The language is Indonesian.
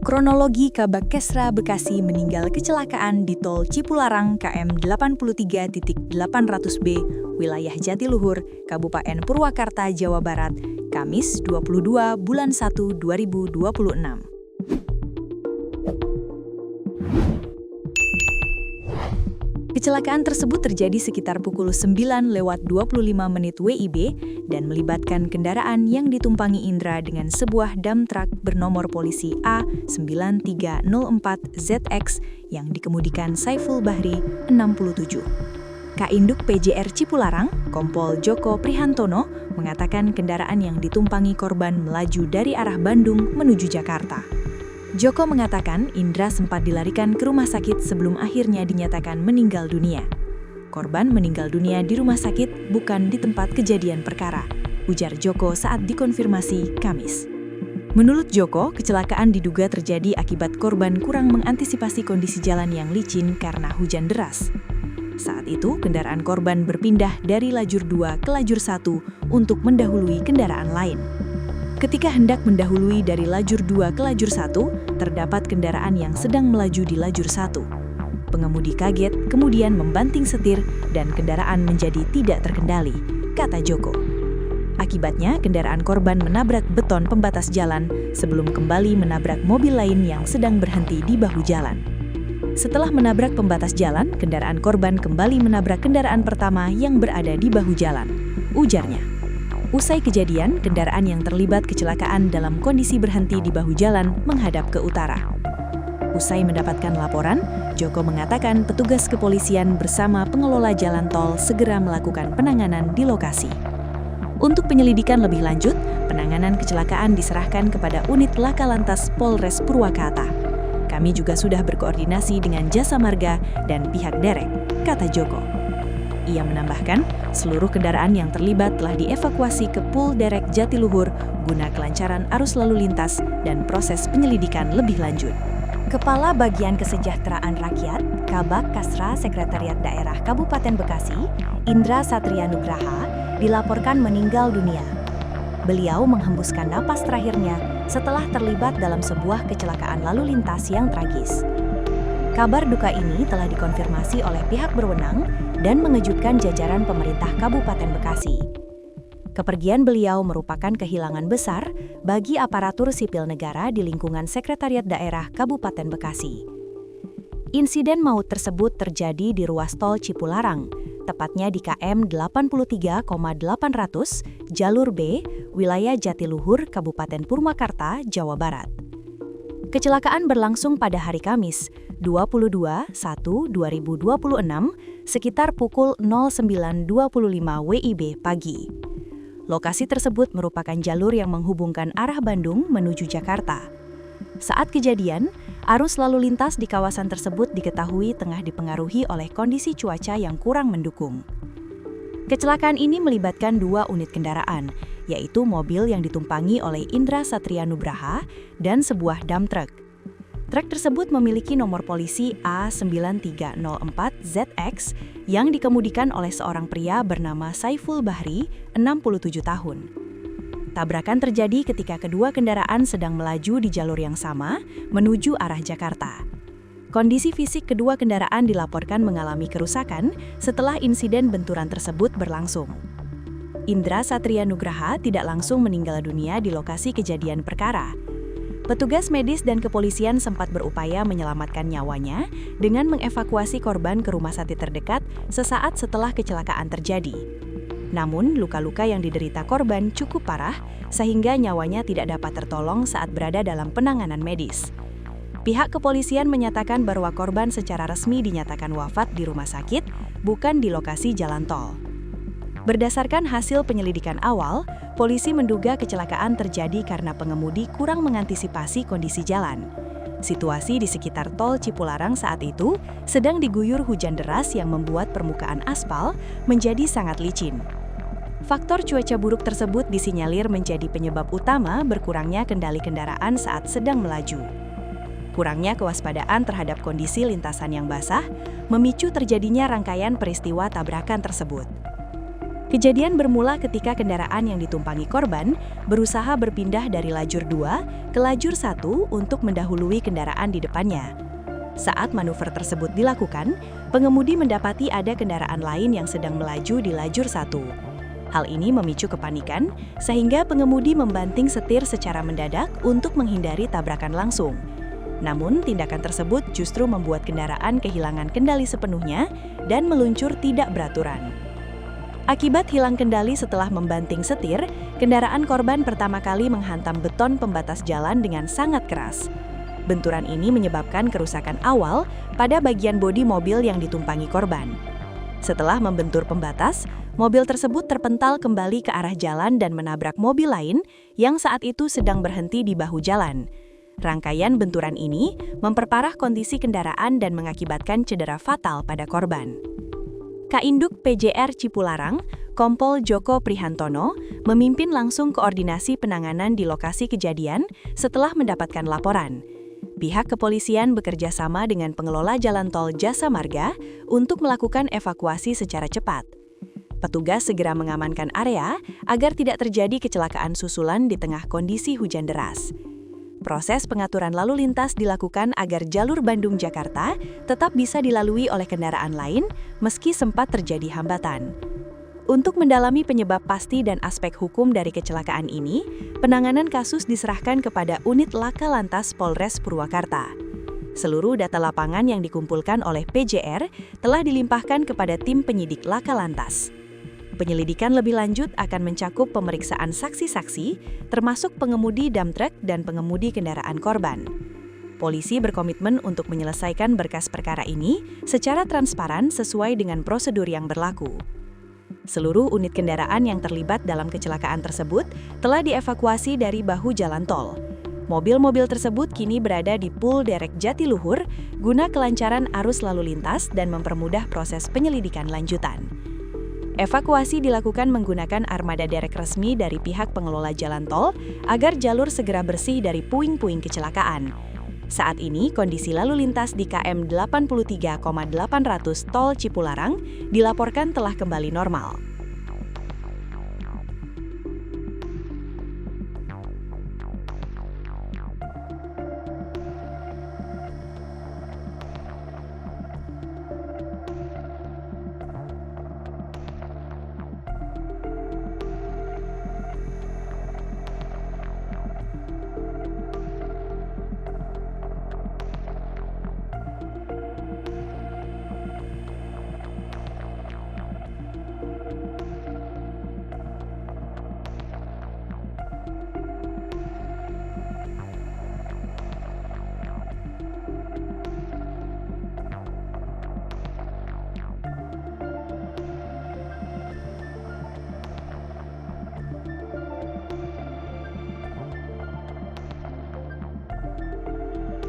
Kronologi Kabak Kesra Bekasi meninggal kecelakaan di tol Cipularang KM 83.800B, wilayah Jatiluhur, Kabupaten Purwakarta, Jawa Barat, Kamis 22 bulan 1 2026. Kecelakaan tersebut terjadi sekitar pukul 9.25 WIB dan melibatkan kendaraan yang ditumpangi Indra dengan sebuah dump truck bernomor polisi A9304ZX yang dikemudikan Saiful Bahri, 67. Kainduk PJR Cipularang, Kompol Joko Prihantono, mengatakan kendaraan yang ditumpangi korban melaju dari arah Bandung menuju Jakarta. Joko mengatakan Indra sempat dilarikan ke rumah sakit sebelum akhirnya dinyatakan meninggal dunia. Korban meninggal dunia di rumah sakit, bukan di tempat kejadian perkara, ujar Joko saat dikonfirmasi Kamis. Menurut Joko, kecelakaan diduga terjadi akibat korban kurang mengantisipasi kondisi jalan yang licin karena hujan deras. Saat itu, kendaraan korban berpindah dari lajur 2 ke lajur 1 untuk mendahului kendaraan lain. Ketika hendak mendahului dari lajur 2 ke lajur 1, terdapat kendaraan yang sedang melaju di lajur 1. Pengemudi kaget, kemudian membanting setir dan kendaraan menjadi tidak terkendali, kata Joko. Akibatnya, kendaraan korban menabrak beton pembatas jalan sebelum kembali menabrak mobil lain yang sedang berhenti di bahu jalan. Setelah menabrak pembatas jalan, kendaraan korban kembali menabrak kendaraan pertama yang berada di bahu jalan, ujarnya. Usai kejadian, kendaraan yang terlibat kecelakaan dalam kondisi berhenti di bahu jalan menghadap ke utara. Usai mendapatkan laporan, Joko mengatakan petugas kepolisian bersama pengelola jalan tol segera melakukan penanganan di lokasi. Untuk penyelidikan lebih lanjut, penanganan kecelakaan diserahkan kepada unit Laka Lantas Polres Purwakarta. Kami juga sudah berkoordinasi dengan Jasa Marga dan pihak derek, kata Joko. Ia menambahkan, seluruh kendaraan yang terlibat telah dievakuasi ke Pul Derek Jatiluhur guna kelancaran arus lalu lintas dan proses penyelidikan lebih lanjut. Kepala Bagian Kesejahteraan Rakyat, Kabak Kasra Sekretariat Daerah Kabupaten Bekasi, Indra Satria Nugraha, dilaporkan meninggal dunia. Beliau menghembuskan napas terakhirnya setelah terlibat dalam sebuah kecelakaan lalu lintas yang tragis. Kabar duka ini telah dikonfirmasi oleh pihak berwenang dan mengejutkan jajaran pemerintah Kabupaten Bekasi. Kepergian beliau merupakan kehilangan besar bagi aparatur sipil negara di lingkungan Sekretariat Daerah Kabupaten Bekasi. Insiden maut tersebut terjadi di ruas tol Cipularang, tepatnya di KM 83,800 Jalur B, wilayah Jatiluhur, Kabupaten Purwakarta, Jawa Barat. Kecelakaan berlangsung pada hari Kamis, 22/1/2026, sekitar pukul 09.25 WIB pagi. Lokasi tersebut merupakan jalur yang menghubungkan arah Bandung menuju Jakarta. Saat kejadian, arus lalu lintas di kawasan tersebut diketahui tengah dipengaruhi oleh kondisi cuaca yang kurang mendukung. Kecelakaan ini melibatkan 2 unit kendaraan, yaitu mobil yang ditumpangi oleh Indra Satria Nugraha dan sebuah dump truck. Truk tersebut memiliki nomor polisi A9304ZX yang dikemudikan oleh seorang pria bernama Saiful Bahri, 67 tahun. Tabrakan terjadi ketika kedua kendaraan sedang melaju di jalur yang sama menuju arah Jakarta. Kondisi fisik kedua kendaraan dilaporkan mengalami kerusakan setelah insiden benturan tersebut berlangsung. Indra Satria Nugraha tidak langsung meninggal dunia di lokasi kejadian perkara. Petugas medis dan kepolisian sempat berupaya menyelamatkan nyawanya dengan mengevakuasi korban ke rumah sakit terdekat sesaat setelah kecelakaan terjadi. Namun, luka-luka yang diderita korban cukup parah sehingga nyawanya tidak dapat tertolong saat berada dalam penanganan medis. Pihak kepolisian menyatakan bahwa korban secara resmi dinyatakan wafat di rumah sakit, bukan di lokasi jalan tol. Berdasarkan hasil penyelidikan awal, polisi menduga kecelakaan terjadi karena pengemudi kurang mengantisipasi kondisi jalan. Situasi di sekitar tol Cipularang saat itu sedang diguyur hujan deras yang membuat permukaan aspal menjadi sangat licin. Faktor cuaca buruk tersebut disinyalir menjadi penyebab utama berkurangnya kendali kendaraan saat sedang melaju. Kurangnya kewaspadaan terhadap kondisi lintasan yang basah memicu terjadinya rangkaian peristiwa tabrakan tersebut. Kejadian bermula ketika kendaraan yang ditumpangi korban berusaha berpindah dari lajur 2 ke lajur 1 untuk mendahului kendaraan di depannya. Saat manuver tersebut dilakukan, pengemudi mendapati ada kendaraan lain yang sedang melaju di lajur 1. Hal ini memicu kepanikan, sehingga pengemudi membanting setir secara mendadak untuk menghindari tabrakan langsung. Namun, tindakan tersebut justru membuat kendaraan kehilangan kendali sepenuhnya dan meluncur tidak beraturan. Akibat hilang kendali setelah membanting setir, kendaraan korban pertama kali menghantam beton pembatas jalan dengan sangat keras. Benturan ini menyebabkan kerusakan awal pada bagian bodi mobil yang ditumpangi korban. Setelah membentur pembatas, mobil tersebut terpental kembali ke arah jalan dan menabrak mobil lain yang saat itu sedang berhenti di bahu jalan. Rangkaian benturan ini memperparah kondisi kendaraan dan mengakibatkan cedera fatal pada korban. Kainduk PJR Cipularang, Kompol Joko Prihantono, memimpin langsung koordinasi penanganan di lokasi kejadian setelah mendapatkan laporan. Pihak kepolisian bekerja sama dengan pengelola jalan tol Jasa Marga untuk melakukan evakuasi secara cepat. Petugas segera mengamankan area agar tidak terjadi kecelakaan susulan di tengah kondisi hujan deras. Proses pengaturan lalu lintas dilakukan agar jalur Bandung-Jakarta tetap bisa dilalui oleh kendaraan lain meski sempat terjadi hambatan. Untuk mendalami penyebab pasti dan aspek hukum dari kecelakaan ini, penanganan kasus diserahkan kepada Unit Laka Lantas Polres Purwakarta. Seluruh data lapangan yang dikumpulkan oleh PJR telah dilimpahkan kepada tim penyidik Laka Lantas. Penyelidikan lebih lanjut akan mencakup pemeriksaan saksi-saksi, termasuk pengemudi dump truck dan pengemudi kendaraan korban. Polisi berkomitmen untuk menyelesaikan berkas perkara ini secara transparan sesuai dengan prosedur yang berlaku. Seluruh unit kendaraan yang terlibat dalam kecelakaan tersebut telah dievakuasi dari bahu jalan tol. Mobil-mobil tersebut kini berada di Pul Derek Jatiluhur guna kelancaran arus lalu lintas dan mempermudah proses penyelidikan lanjutan. Evakuasi dilakukan menggunakan armada derek resmi dari pihak pengelola jalan tol agar jalur segera bersih dari puing-puing kecelakaan. Saat ini, kondisi lalu lintas di KM 83,800 Tol Cipularang dilaporkan telah kembali normal.